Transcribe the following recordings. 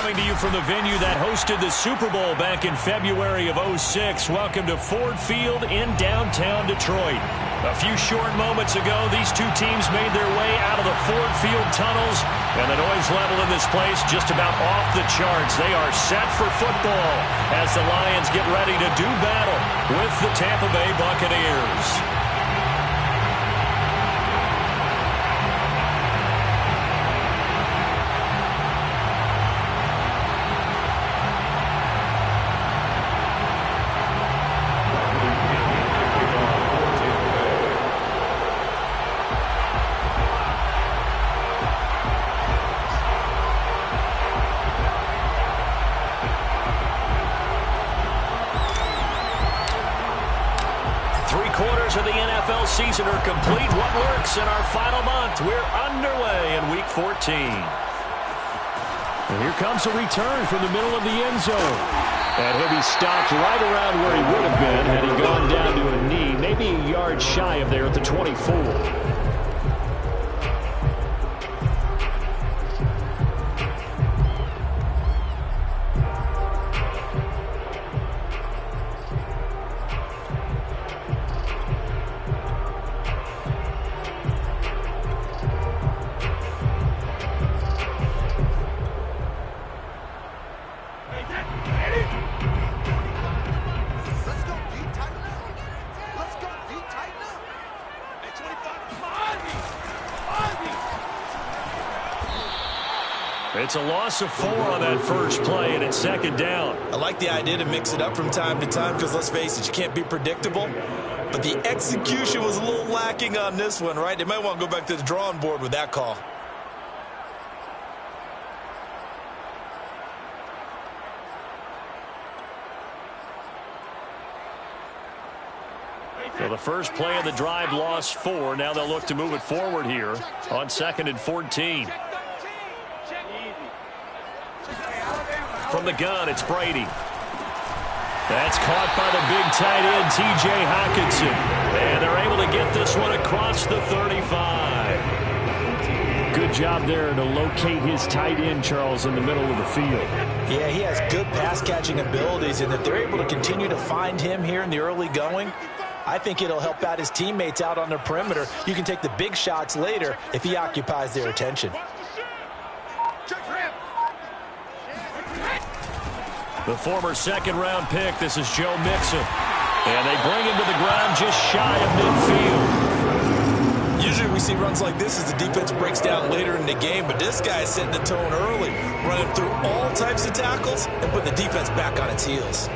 coming to you from the venue that hosted the Super Bowl back in February of '06. Welcome to Ford Field in downtown Detroit. A few short moments ago, these two teams made their way out of the Ford Field tunnels, and the noise level in this place just about off the charts. They are set for football as the Lions get ready to do battle with the Tampa Bay Buccaneers. Of the NFL season are complete. What works in our final month? We're underway in Week 14. And here comes a return from the middle of the end zone. And he'll be stopped right around where he would have been had he gone down to a knee, maybe a yard shy of there at the 24. It's a loss of 4 on that first play, and it's second down. I like the idea to mix it up from time to time because, let's face it, you can't be predictable. But the execution was a little lacking on this one, right? They might want to go back to the drawing board with that call. So the first play of the drive lost 4. Now they'll look to move it forward here on 2nd and 14. From the gun, it's Brady. That's caught by the big tight end, T.J. Hockenson. And they're able to get this one across the 35. Good job there to locate his tight end, Charles, in the middle of the field. Yeah, he has good pass-catching abilities, and if they're able to continue to find him here in the early going, I think it'll help out his teammates out on the perimeter. You can take the big shots later if he occupies their attention. The former second-round pick, this is Joe Mixon. And they bring him to the ground just shy of midfield. Usually we see runs like this as the defense breaks down later in the game, but this guy is setting the tone early, running through all types of tackles and putting the defense back on its heels.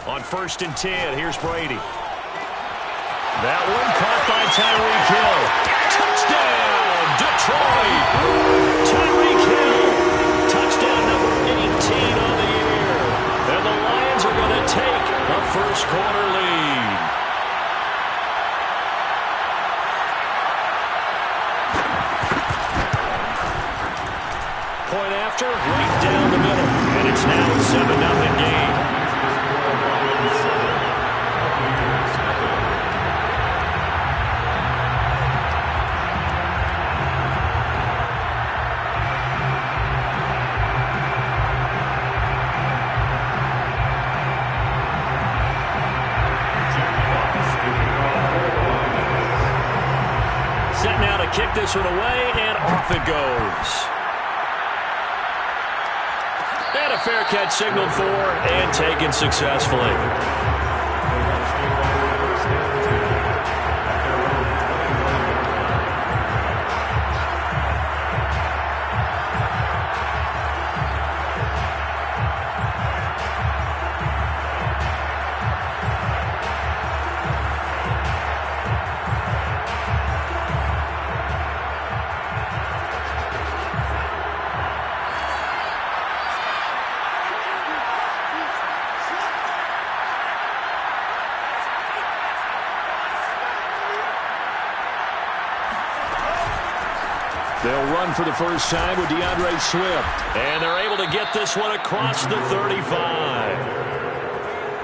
On 1st and 10, here's Brady. That one caught by Tyreek Hill. Touchdown, Detroit! Tyreek Hill, touchdown number 18 on the year. And the Lions are going to take a first-quarter lead. Point after, right down the middle. And it's now a 7-0 game. Set now to kick this one away, and off it goes. And a fair catch signaled for and taken successfully. run for the first time with DeAndre Swift. And they're able to get this one across the 35.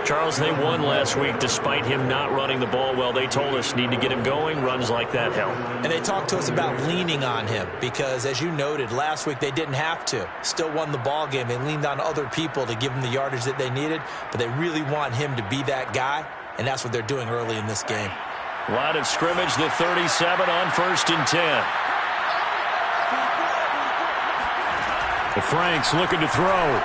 Charles, they won last week despite him not running the ball well. They told us need to get him going. Runs like that help. And they talked to us about leaning on him because, as you noted, last week they didn't have to. Still won the ball game. They leaned on other people to give them the yardage that they needed, but they really want him to be that guy, and that's what they're doing early in this game. Line of scrimmage, the 37 on 1st and 10. The Franks looking to throw.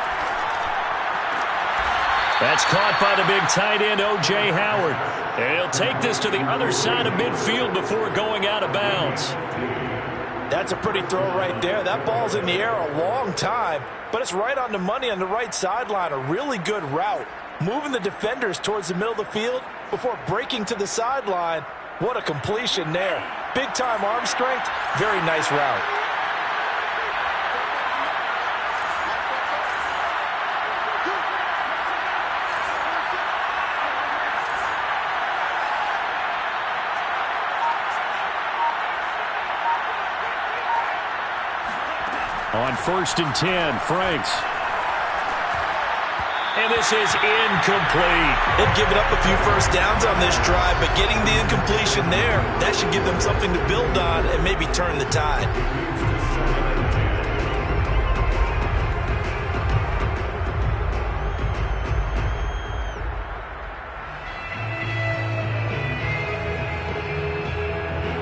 That's caught by the big tight end, O.J. Howard. And he'll take this to the other side of midfield before going out of bounds. That's a pretty throw right there. That ball's in the air a long time, but it's right on the money on the right sideline. A really good route. Moving the defenders towards the middle of the field before breaking to the sideline. What a completion there. Big-time arm strength. Very nice route. On 1st and 10, Franks. And this is incomplete. They've given up a few first downs on this drive, but getting the incompletion there, that should give them something to build on and maybe turn the tide.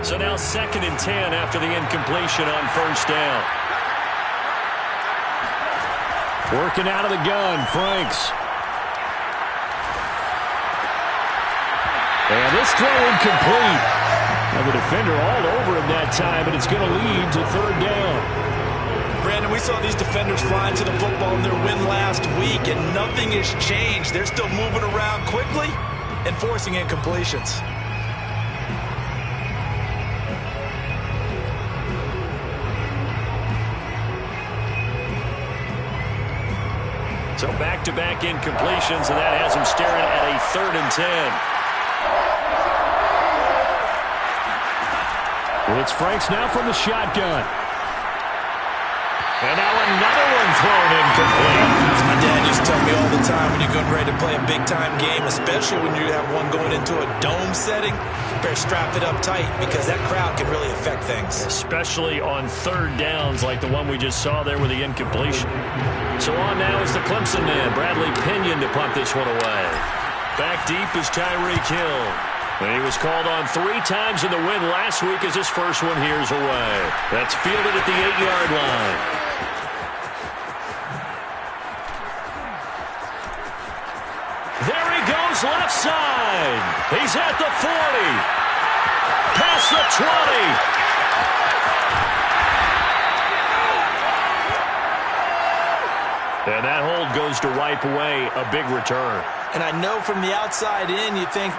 So now 2nd and 10 after the incompletion on 1st down. Working out of the gun, Franks. And this throw incomplete. Now the defender all over him that time, but it's going to lead to 3rd down. Brandon, we saw these defenders flying to the football in their win last week, and nothing has changed. They're still moving around quickly and forcing incompletions. So back-to-back incompletions, and that has him staring at a 3rd and 10. Well, it's Franks now from the shotgun. And now another one thrown incomplete. My dad used to tell me all the time when you're getting ready to play a big-time game, especially when you have one going into a dome setting, better strap it up tight because that crowd can really affect things. Especially on 3rd downs like the one we just saw there with the incompletion. So on now is the Clemson man, Bradley Pinion, to punt this one away. Back deep is Tyreek Hill. And he was called on 3 times in the win last week as his first one here's away. That's fielded at the 8-yard line. There he goes left side. He's at the 40. Past the 20. And that hold goes to wipe away a big return. And I know from the outside in, you think,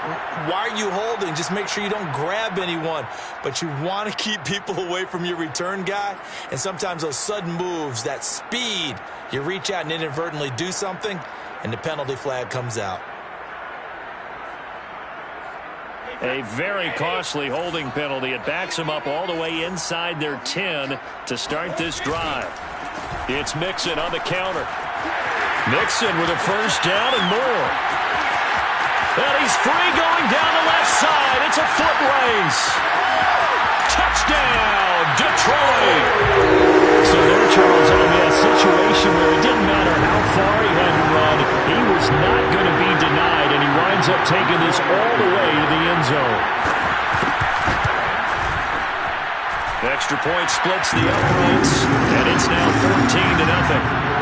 why are you holding? Just make sure you don't grab anyone. But you want to keep people away from your return guy. And sometimes those sudden moves, that speed, you reach out and inadvertently do something, and the penalty flag comes out. A very costly holding penalty. It backs them up all the way inside their 10 to start this drive. It's Mixon on the counter. Mixon with a first down and more. And he's free going down the left side. It's a foot race. Touchdown, Detroit. So there, Charles, on that situation where it didn't matter how far he had to run, he was not going to be denied, and he winds up taking this all the way to the end zone. The extra point splits the uprights, and it's now 14-0.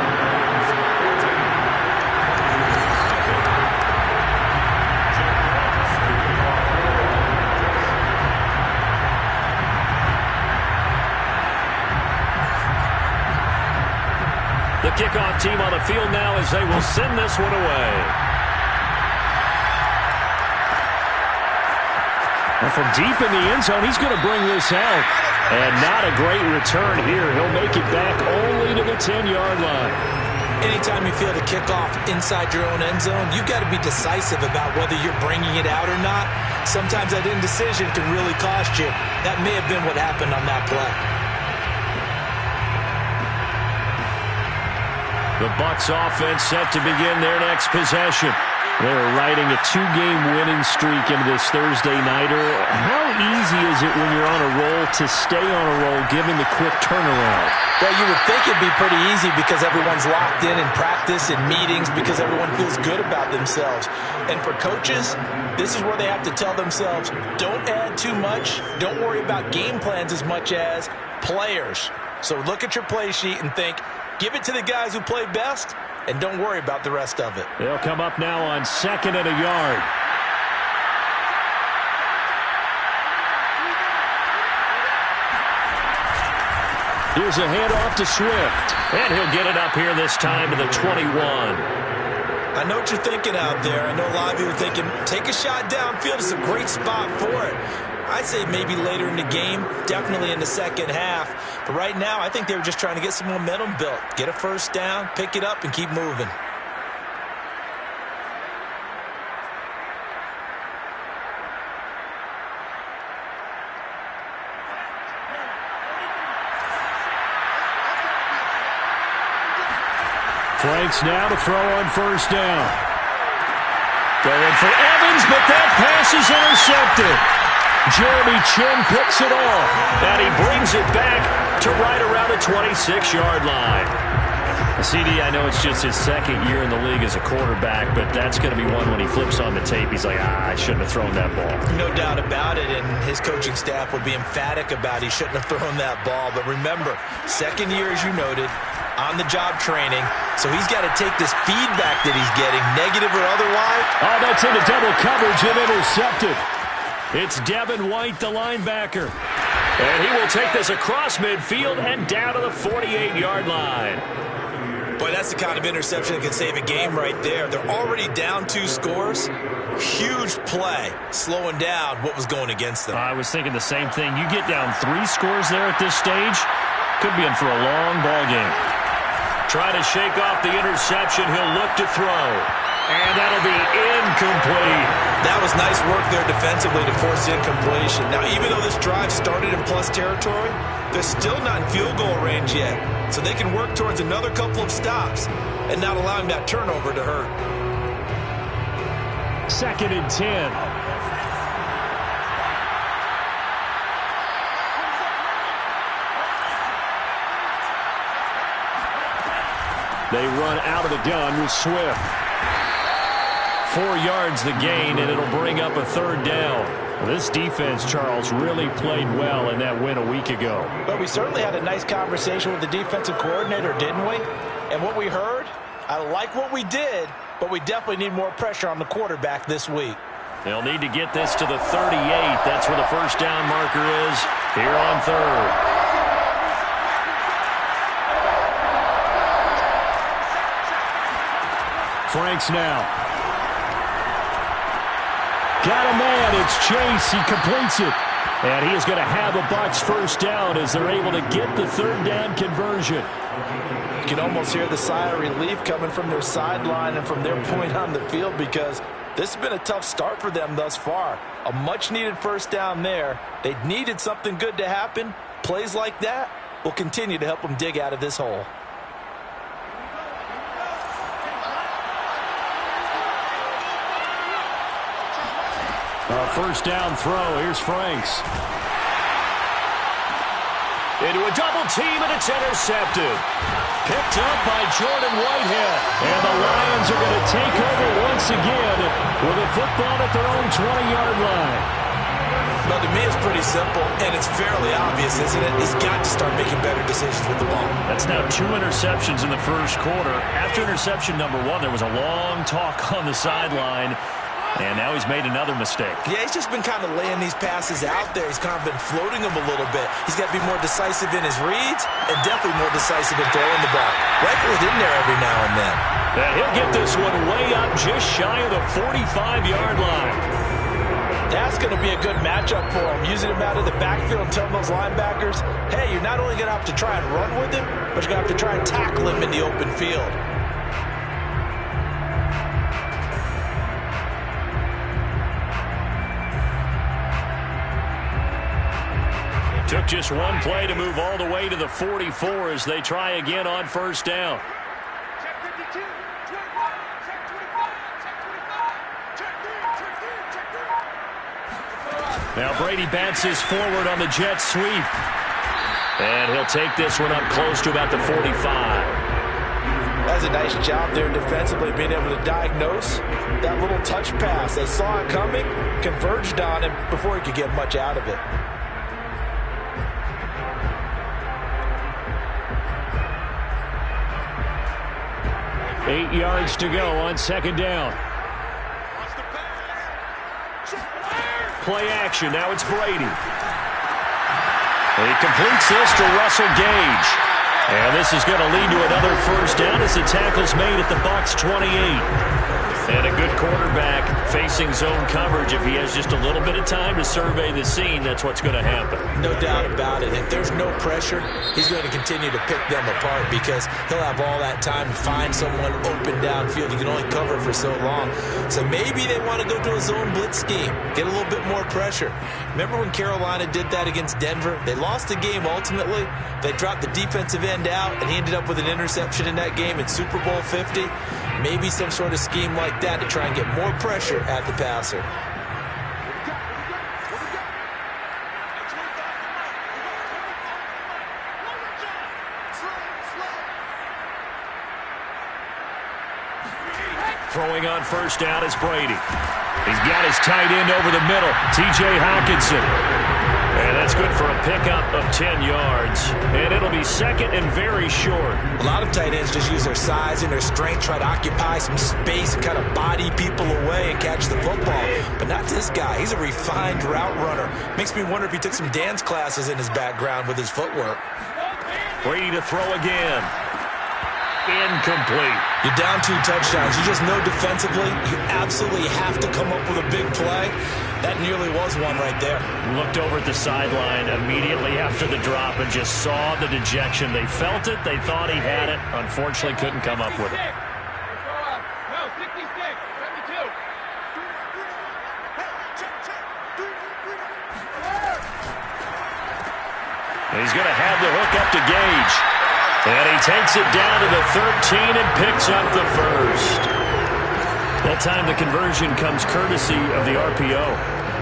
The kickoff team on the field now as they will send this one away. And from deep in the end zone, he's going to bring this out. And not a great return here. He'll make it back only to the 10-yard line. Anytime you feel the kickoff inside your own end zone, you've got to be decisive about whether you're bringing it out or not. Sometimes that indecision can really cost you. That may have been what happened on that play. The Bucs offense set to begin their next possession. They're riding a 2-game winning streak into this Thursday nighter. How easy is it when you're on a roll to stay on a roll given the quick turnaround? Well, you would think it'd be pretty easy because everyone's locked in practice and meetings because everyone feels good about themselves. And for coaches, this is where they have to tell themselves, don't add too much. Don't worry about game plans as much as players. So look at your play sheet and think, give it to the guys who play best, and don't worry about the rest of it. They'll come up now on 2nd and a yard. Here's a handoff to Swift. And he'll get it up here this time to the 21. I know what you're thinking out there. I know a lot of you are thinking, take a shot downfield. It's a great spot for it. I'd say maybe later in the game, definitely in the second half. But right now, I think they were just trying to get some momentum built. Get a first down, pick it up, and keep moving. Franks now to throw on first down. Going for Evans, but that pass is intercepted. Jeremy Chinn picks it off, and he brings it back to right around the 26-yard line. CD, I know it's just his second year in the league as a quarterback, but that's going to be one when he flips on the tape. He's like, I shouldn't have thrown that ball. No doubt about it, and his coaching staff will be emphatic about he shouldn't have thrown that ball. But remember, second year, as you noted, on-the-job training, so he's got to take this feedback that he's getting, negative or otherwise. Oh, that's into double coverage and intercepted. It's Devin White, the linebacker. And he will take this across midfield and down to the 48-yard line. Boy, that's the kind of interception that can save a game right there. They're already down 2 scores. Huge play, slowing down what was going against them. I was thinking the same thing. You get down 3 scores there at this stage, could be in for a long ball game. Trying to shake off the interception. He'll look to throw. And that'll be incomplete. That was nice work there defensively to force incompletion. Now, even though this drive started in plus territory, they're still not in field goal range yet. So they can work towards another couple of stops and not allowing that turnover to hurt. 2nd and 10. They run out of the gun with Swift. 4 yards the gain, and it'll bring up a 3rd down. Well, this defense, Charles, really played well in that win a week ago. But we certainly had a nice conversation with the defensive coordinator, didn't we? And what we heard, I like what we did, but we definitely need more pressure on the quarterback this week. They'll need to get this to the 38. That's where the first down marker is here on 3rd. Franks now. Got a man. It's Chase. He completes it. And he is going to have a Bucs first down as they're able to get the 3rd down conversion. You can almost hear the sigh of relief coming from their sideline and from their point on the field because this has been a tough start for them thus far. A much-needed first down there. They needed something good to happen. Plays like that will continue to help them dig out of this hole. First down throw. Here's Franks. Into a double team, and it's intercepted. Picked up by Jordan Whitehead. And the Lions are going to take over once again with a football at their own 20-yard line. Well, to me, it's pretty simple, and it's fairly obvious, isn't it? He's got to start making better decisions with the ball. That's now 2 interceptions in the first quarter. After interception number 1, there was a long talk on the sideline. And now he's made another mistake. Yeah, he's just been kind of laying these passes out there. He's kind of been floating them a little bit. He's got to be more decisive in his reads and definitely more decisive in throwing the ball. Rifle it in there every now and then. And he'll get this one way up just shy of the 45-yard line. That's going to be a good matchup for him. Using him out of the backfield and telling those linebackers, hey, you're not only going to have to try and run with him, but you're going to have to try and tackle him in the open field. Took just one play to move all the way to the 44 as they try again on first down. Now Brady bounces forward on the jet sweep. And he'll take this one up close to about the 45. That's a nice job there defensively, being able to diagnose that little touch pass. They saw it coming, converged on him before he could get much out of it. Eight yards to go on second down. Play action. Now it's Brady. And he completes this to Russell Gage. And this is going to lead to another first down as the tackle's made at the Bucs 28. And a good quarterback facing zone coverage. If he has just a little bit of time to survey the scene, that's what's going to happen. No doubt about it. If there's no pressure, he's going to continue to pick them apart because he'll have all that time to find someone open downfield. You can only cover for so long. So maybe they want to go to a zone blitz scheme, get a little bit more pressure. Remember when Carolina did that against Denver? They lost the game ultimately. They dropped the defensive end out, and he ended up with an interception in that game in Super Bowl 50. Maybe some sort of scheme like that to try and get more pressure at the passer. Throwing on first down is Brady. He's got his tight end over the middle, T.J. Hockenson. And that's good for a pickup of 10 yards. And it'll be second and very short. A lot of tight ends just use their size and their strength, try to occupy some space and kind of body people away and catch the football. But not this guy. He's a refined route runner. Makes me wonder if he took some dance classes in his background with his footwork. Brady to throw again. Incomplete. You're down 2 touchdowns. You just know defensively you absolutely have to come up with a big play. That nearly was one right there. Looked over at the sideline immediately after the drop and just saw the dejection. They felt it. They thought he had it. Unfortunately, couldn't come up with it. He's going to have the hook up to Gage. And he takes it down to the 13 and picks up the first. That time the conversion comes courtesy of the RPO.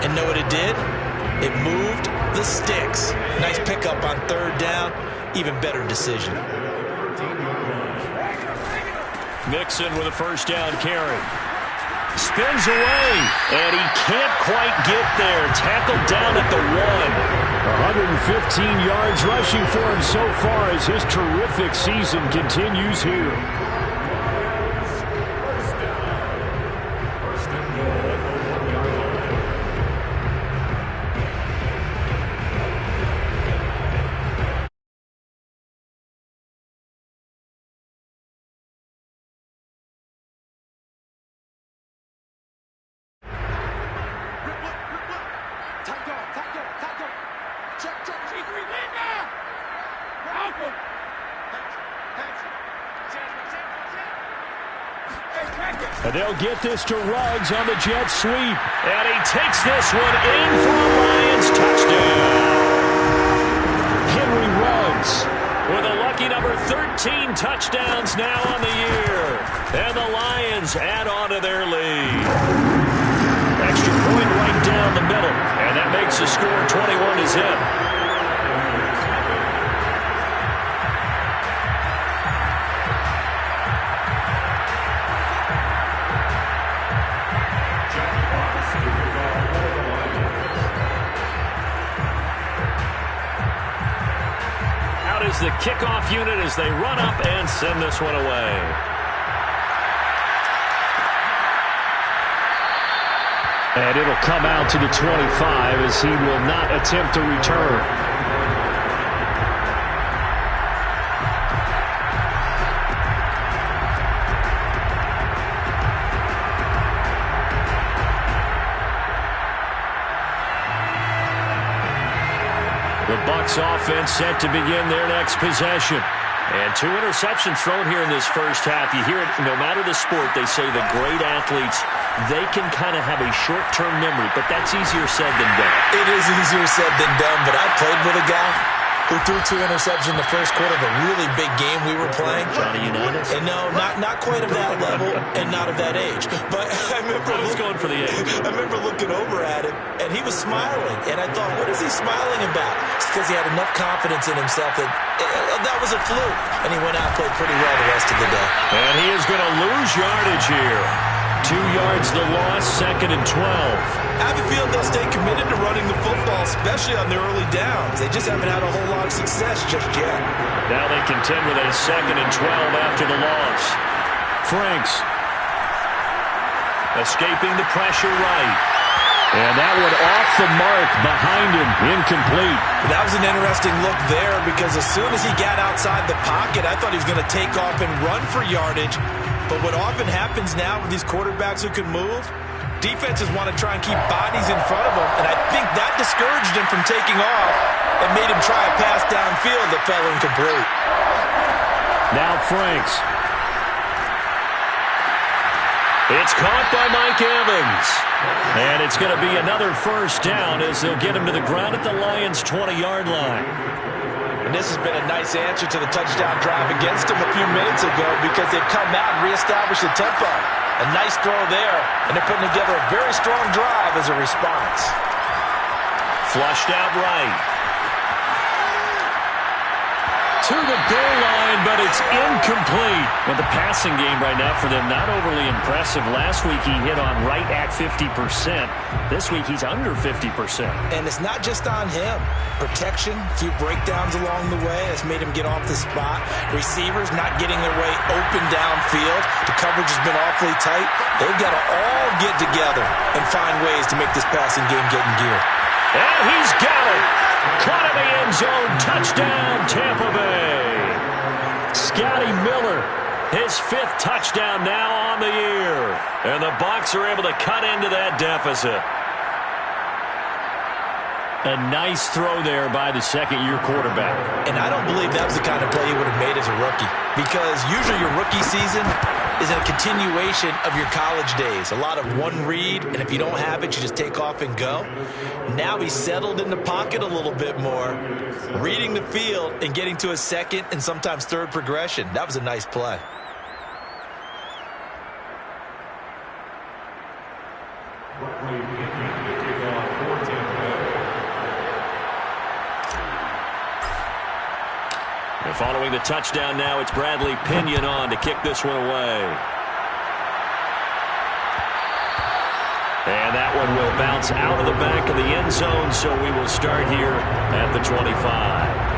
And know what it did? It moved the sticks. Nice pickup on third down. Even better decision. Mixon with a first down carry. Spins away, and he can't quite get there. Tackled down at the 1. 115 yards rushing for him so far as his terrific season continues here. And they'll get this to Ruggs on the jet sweep. And he takes this one in for a Lions touchdown. Henry Ruggs with a lucky number 13 touchdowns now on the year. And the Lions add on to their lead. Extra point right down the middle. And that makes the score 21-0. The kickoff unit as they run up and send this one away. And it'll come out to the 25 as he will not attempt to return. The Bucs offense set to begin their next possession. And 2 interceptions thrown here in this first half. You hear it, no matter the sport, they say the great athletes, they can kind of have a short-term memory, but that's easier said than done. It is easier said than done, but I played with a guy who threw 2 interceptions in the first quarter of a really big game we were playing. Johnny Unitas? And no, not quite of that level and not of that age. But I was going for the age. I remember looking over at him, and he was smiling. And I thought, what is he smiling about? It's because he had enough confidence in himself that was a fluke. And he went out and played pretty well the rest of the day. And he is going to lose yardage here. 2 yards the loss, 2nd and 12. I have a feeling they'll stay committed to running the football, especially on their early downs. They just haven't had a whole lot of success just yet. Now they contend with a 2nd and 12 after the loss. Franks escaping the pressure right. And that one off the mark behind him, incomplete. That was an interesting look there because as soon as he got outside the pocket, I thought he was going to take off and run for yardage. But what often happens now with these quarterbacks who can move, defenses want to try and keep bodies in front of them, and I think that discouraged him from taking off and made him try a pass downfield that fell incomplete. Now Franks. It's caught by Mike Evans. And it's going to be another first down as they'll get him to the ground at the Lions' 20-yard line. And this has been a nice answer to the touchdown drive against them a few minutes ago because they've come out and reestablished the tempo. A nice throw there, and they're putting together a very strong drive as a response. Flushed out right. To the goal line, but it's incomplete. But the passing game right now for them, not overly impressive. Last week he hit on right at 50%. This week he's under 50%. And it's not just on him. Protection, a few breakdowns along the way has made him get off the spot. Receivers not getting their way open downfield. The coverage has been awfully tight. They've got to all get together and find ways to make this passing game get in gear. And he's got it. Caught in the end zone. Touchdown, Tampa Bay. Scotty Miller, his 5th touchdown now on the year. And the Bucs are able to cut into that deficit. A nice throw there by the second-year quarterback. And I don't believe that was the kind of play he would have made as a rookie. Because usually your rookie season is a continuation of your college days. A lot of one read, and if you don't have it, you just take off and go. Now he's settled in the pocket a little bit more, reading the field and getting to a second and sometimes third progression. That was a nice play. And following the touchdown now, it's Bradley Pinion on to kick this one away. And that one will bounce out of the back of the end zone, so we will start here at the 25.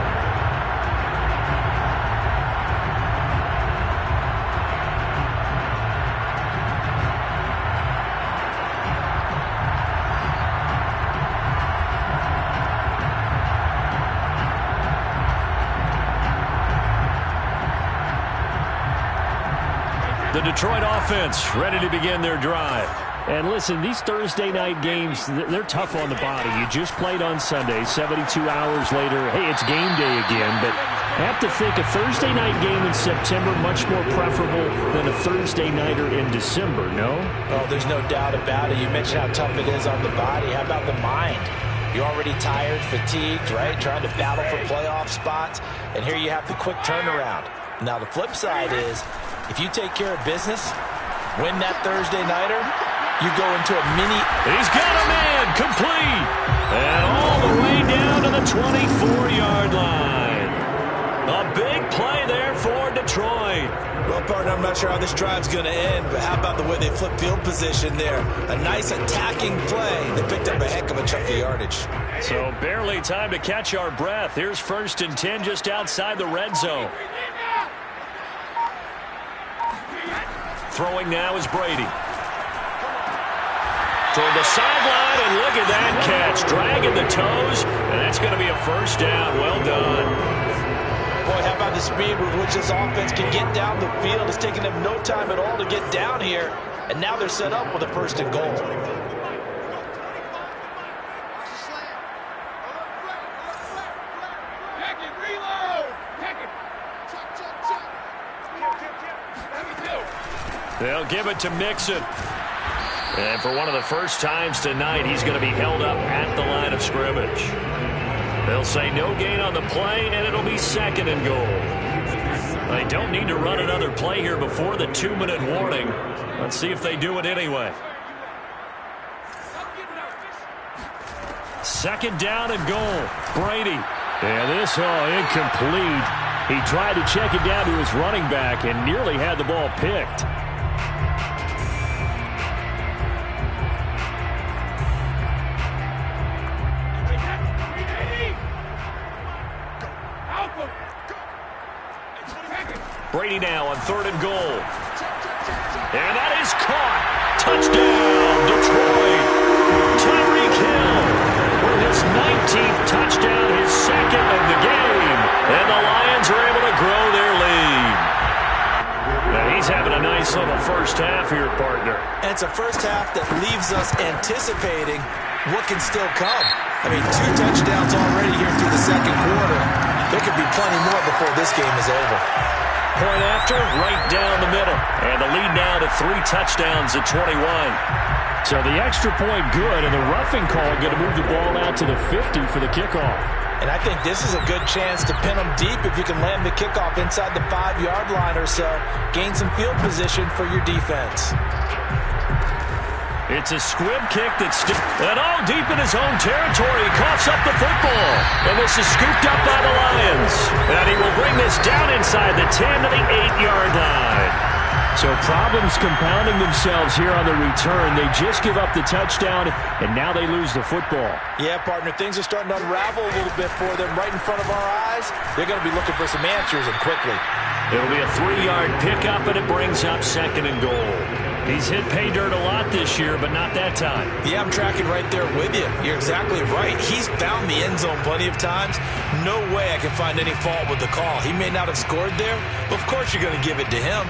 The Detroit offense ready to begin their drive. And listen, these Thursday night games, they're tough on the body. You just played on Sunday, 72 hours later, hey, it's game day again. But I have to think a Thursday night game in September much more preferable than a Thursday nighter in December, no? Oh, there's no doubt about it. You mentioned how tough it is on the body. How about the mind? You're already tired, fatigued, right? Trying to battle for playoff spots. And here you have the quick turnaround. Now, the flip side is, if you take care of business, win that Thursday nighter, you go into a mini. He's got a man, complete. And all the way down to the 24-yard line. A big play there for Detroit. Well, partner, I'm not sure how this drive's going to end, but how about the way they flip field position there? A nice attacking play. They picked up a heck of a chunk of yardage. So barely time to catch our breath. Here's 1st and 10 just outside the red zone. Throwing now is Brady. Toward the sideline, and look at that catch. Dragging the toes, and that's going to be a first down. Well done. Boy, how about the speed with which this offense can get down the field? It's taking them no time at all to get down here, and now they're set up with a 1st and goal. They'll give it to Mixon. And for one of the first times tonight, he's going to be held up at the line of scrimmage. They'll say no gain on the play, and it'll be 2nd and goal. They don't need to run another play here before the 2-minute warning. Let's see if they do it anyway. 2nd down and goal. Brady. Yeah, this incomplete. He tried to check it down to his running back and nearly had the ball picked. Brady now on 3rd and goal. And that is caught. Touchdown, Detroit. Tyreek Hill with his 19th touchdown, his 2nd of the game. And the Lions are able to grow their lead. Now he's having a nice little first half here, partner. And it's a first half that leaves us anticipating what can still come. I mean, 2 touchdowns already here through the 2nd quarter. There could be plenty more before this game is over. Point after, right down the middle. And the lead now to 3 touchdowns at 21. So the extra point good, and the roughing call going to move the ball out to the 50 for the kickoff. And I think this is a good chance to pin them deep if you can land the kickoff inside the 5-yard line or so. Gain some field position for your defense. It's a squib kick that's and all deep in his own territory. He coughs up the football. And this is scooped up by the Lions. And he will bring this down inside the 10 to the 8-yard line. So problems compounding themselves here on the return. They just give up the touchdown, and now they lose the football. Yeah, partner, things are starting to unravel a little bit for them right in front of our eyes. They're going to be looking for some answers, and quickly. It'll be a 3-yard pickup, and it brings up 2nd and goal. He's hit pay dirt a lot this year, but not that time. Yeah, I'm tracking right there with you. You're exactly right. He's found the end zone plenty of times. No way I can find any fault with the call. He may not have scored there, but of course you're going to give it to him.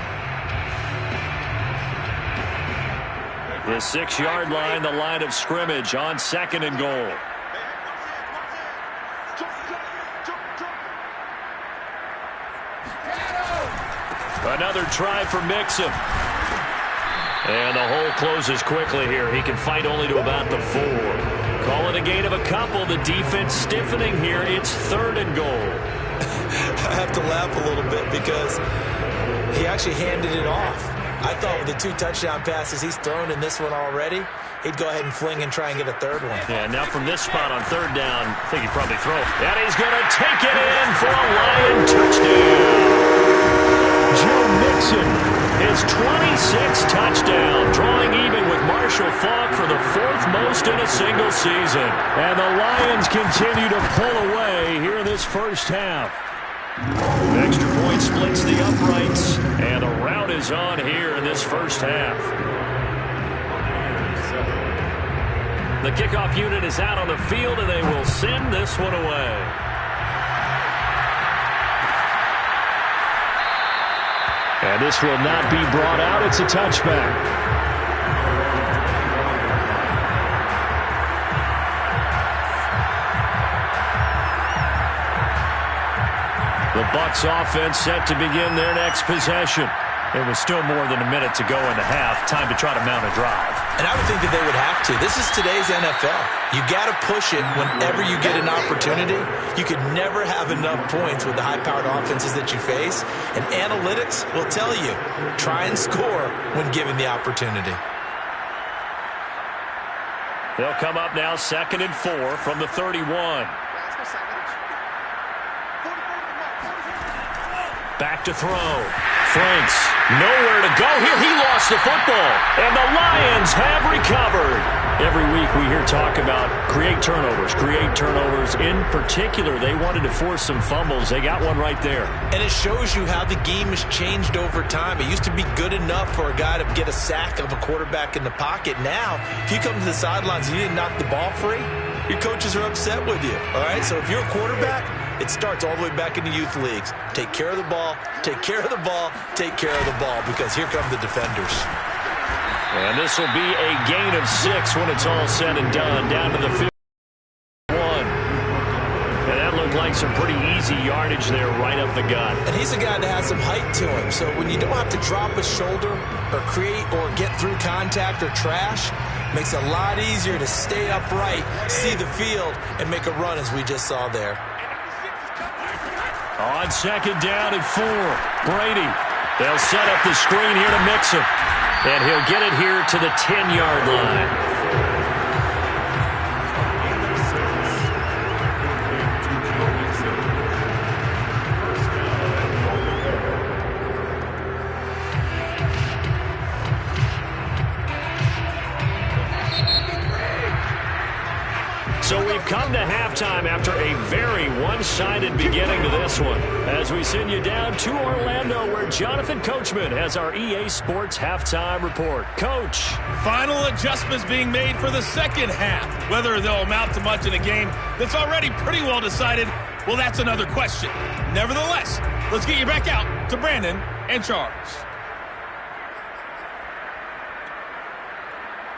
The 6-yard line, the line of scrimmage on 2nd and goal. Another try for Mixon. And the hole closes quickly here. He can fight only to about the 4. Call it a gain of a couple. The defense stiffening here. It's 3rd and goal. I have to laugh a little bit because he actually handed it off. I thought with the 2 touchdown passes he's thrown in this one already, he'd go ahead and fling and try and get a 3rd one. Yeah, now from this spot on 3rd down, I think he'd probably throw it. And he's going to take it in for a Lion touchdown. Joe Mixon, his 26th touchdown, drawing even with Marshall Faulk for the 4th most in a single season. And the Lions continue to pull away here in this first half. Extra point splits the uprights, and the rout is on here in this first half. The kickoff unit is out on the field, and they will send this one away. And this will not be brought out. It's a touchback. The Bucs offense set to begin their next possession. There was still more than a minute to go in the half. Time to try to mount a drive. And I would think that they would have to. This is today's NFL. You got to push it whenever you get an opportunity. You could never have enough points with the high-powered offenses that you face. And analytics will tell you, try and score when given the opportunity. They'll come up now 2nd and 4 from the 31. Back to throw. Franks, nowhere to go here. He lost the football, and the Lions have recovered. Every week we hear talk about create turnovers. In particular, they wanted to force some fumbles. They got one right there. And it shows you how the game has changed over time. It used to be good enough for a guy to get a sack of a quarterback in the pocket. Now, if you come to the sidelines and you didn't knock the ball free, your coaches are upset with you. All right, so if you're a quarterback, it starts all the way back in the youth leagues. Take care of the ball, take care of the ball, take care of the ball, because here come the defenders. And this will be a gain of 6 when it's all said and done. Down to the 51. And that looked like some pretty easy easy yardage there right up the gut. And he's a guy that has some height to him. So when you don't have to drop a shoulder or create or get through contact or trash, makes it a lot easier to stay upright, see the field, and make a run as we just saw there. On second down and 4, Brady. They'll set up the screen here to Mixon. And he'll get it here to the 10-yard line. So we've come to halftime after a very one-sided beginning to this one. As we send you down to Orlando, where Jonathan Coachman has our EA Sports halftime report. Coach. Final adjustments being made for the second half. Whether they'll amount to much in a game that's already pretty well decided, well, that's another question. Nevertheless, let's get you back out to Brandon and Charles.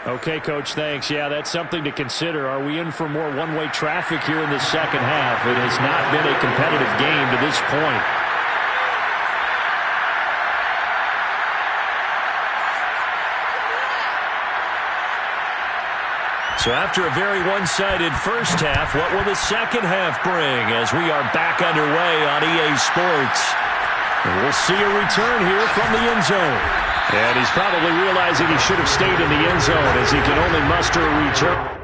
Okay, Coach, thanks. Yeah, that's something to consider. Are we in for more one-way traffic here in the second half? It has not been a competitive game to this point. So after a very one-sided first half, what will the second half bring as we are back underway on EA Sports? And we'll see a return here from the end zone. And he's probably realizing he should have stayed in the end zone as he can only muster a return.